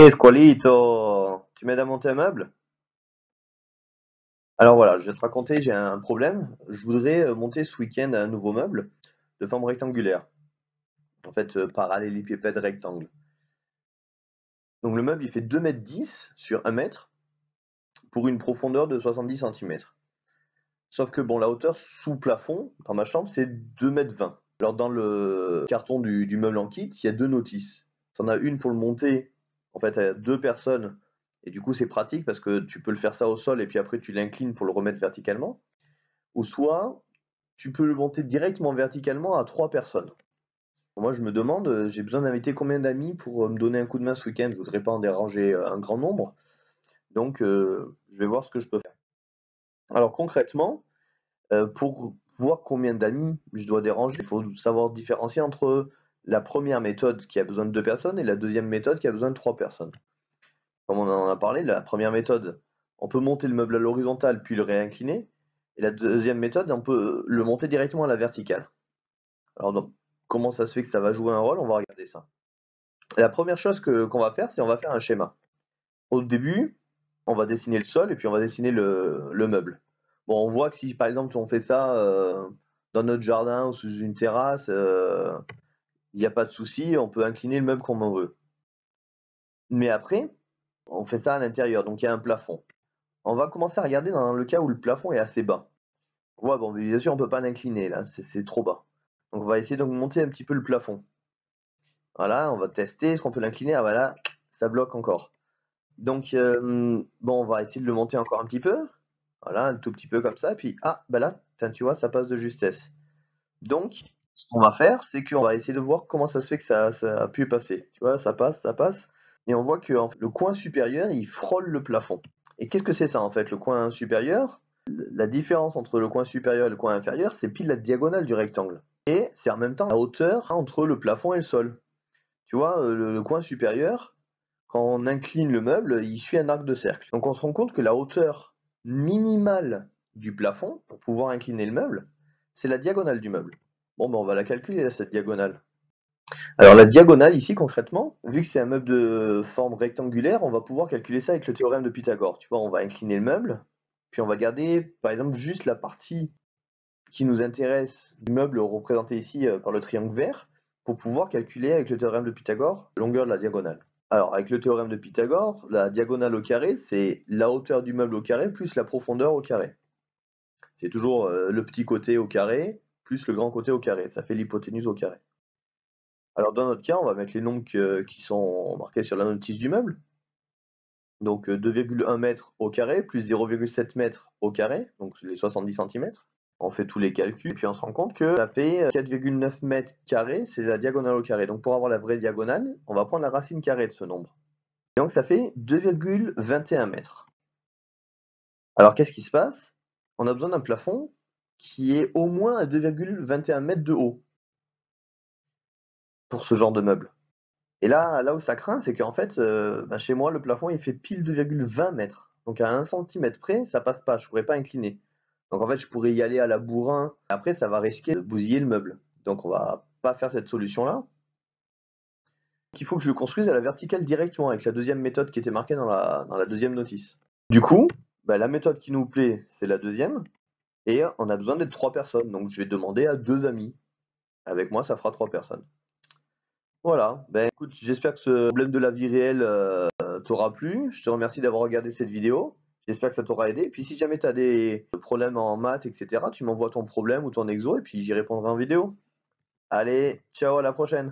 Squalito, tu m'aides à monter un meuble? Alors voilà, je vais te raconter, j'ai un problème. Je voudrais monter ce week-end un nouveau meuble de forme rectangulaire. En fait, parallélépipède rectangle. Donc le meuble, il fait 2,10 m sur 1 mètre pour une profondeur de 70 centimètres. Sauf que bon, la hauteur sous plafond, dans ma chambre, c'est 2,20 m. Alors dans le carton du meuble en kit, il y a deux notices. T'en as une pour le monter, en fait, à deux personnes. Et du coup, c'est pratique parce que tu peux le faire ça au sol et puis après tu l'inclines pour le remettre verticalement. Ou soit, tu peux le monter directement verticalement à trois personnes. Moi, je me demande, j'ai besoin d'inviter combien d'amis pour me donner un coup de main ce week-end? Je voudrais pas en déranger un grand nombre. Donc, je vais voir ce que je peux faire. Alors concrètement, pour voir combien d'amis je dois déranger, il faut savoir différencier entre la première méthode qui a besoin de deux personnes et la deuxième méthode qui a besoin de trois personnes. Comme on en a parlé, la première méthode, on peut monter le meuble à l'horizontale puis le réincliner. Et la deuxième méthode, on peut le monter directement à la verticale. Alors donc, comment ça se fait que ça va jouer un rôle? On va regarder ça. La première chose qu'on va faire, c'est on va faire un schéma. Au début, on va dessiner le sol et puis on va dessiner le meuble. Bon, on voit que si par exemple on fait ça dans notre jardin ou sous une terrasse, il n'y a pas de souci, on peut incliner le meuble comme on veut. Mais après, on fait ça à l'intérieur, donc il y a un plafond. On va commencer à regarder dans le cas où le plafond est assez bas. On voit, bon, bien sûr, on peut pas l'incliner là, c'est trop bas. Donc on va essayer de monter un petit peu le plafond. Voilà, on va tester, est-ce qu'on peut l'incliner? Ah voilà, ça bloque encore. Donc bon, on va essayer de le monter encore un petit peu. Voilà, un tout petit peu comme ça, puis ah, bah là, tiens, tu vois, ça passe de justesse. Donc, ce qu'on va faire, c'est qu'on va essayer de voir comment ça se fait que ça a pu passer. Tu vois, ça passe, et on voit que le coin supérieur, il frôle le plafond. Et qu'est-ce que c'est ça en fait, le coin supérieur? La différence entre le coin supérieur et le coin inférieur, c'est pile la diagonale du rectangle. Et c'est en même temps la hauteur entre le plafond et le sol. Tu vois, le coin supérieur, quand on incline le meuble, il suit un arc de cercle. Donc on se rend compte que la hauteur minimale du plafond, pour pouvoir incliner le meuble, c'est la diagonale du meuble. Bon, ben on va la calculer, là, cette diagonale. Alors la diagonale, ici, concrètement, vu que c'est un meuble de forme rectangulaire, on va pouvoir calculer ça avec le théorème de Pythagore. Tu vois, on va incliner le meuble, puis on va garder, par exemple, juste la partie qui nous intéresse du meuble représenté ici par le triangle vert, pour pouvoir calculer avec le théorème de Pythagore la longueur de la diagonale. Alors, avec le théorème de Pythagore, la diagonale au carré, c'est la hauteur du meuble au carré plus la profondeur au carré. C'est toujours le petit côté au carré plus le grand côté au carré. Ça fait l'hypoténuse au carré. Alors, dans notre cas, on va mettre les nombres qui sont marqués sur la notice du meuble. Donc, 2,1 m au carré plus 0,7 m au carré, donc les 70 cm. On fait tous les calculs, puis on se rend compte que ça fait 4,9 m carrés, c'est la diagonale au carré. Donc, pour avoir la vraie diagonale, on va prendre la racine carrée de ce nombre. Donc ça fait 2,21 mètres. Alors qu'est-ce qui se passe? On a besoin d'un plafond qui est au moins à 2,21 mètres de haut pour ce genre de meuble. Et là où ça craint, c'est qu'en fait, chez moi, le plafond il fait pile 2,20 mètres. Donc à 1 cm près, ça passe pas, je pourrais pas incliner. Donc en fait, je pourrais y aller à la bourrin. Après, ça va risquer de bousiller le meuble. Donc on va pas faire cette solution-là. Il faut que je le construise à la verticale directement avec la deuxième méthode qui était marquée dans la deuxième notice. Du coup, la méthode qui nous plaît, c'est la deuxième, et on a besoin d'être trois personnes, donc je vais demander à deux amis. Avec moi, ça fera trois personnes. Voilà, écoute, j'espère que ce problème de la vie réelle t'aura plu. Je te remercie d'avoir regardé cette vidéo. J'espère que ça t'aura aidé. Puis si jamais tu as des problèmes en maths, etc., tu m'envoies ton problème ou ton exo, et puis j'y répondrai en vidéo. Allez, ciao, à la prochaine.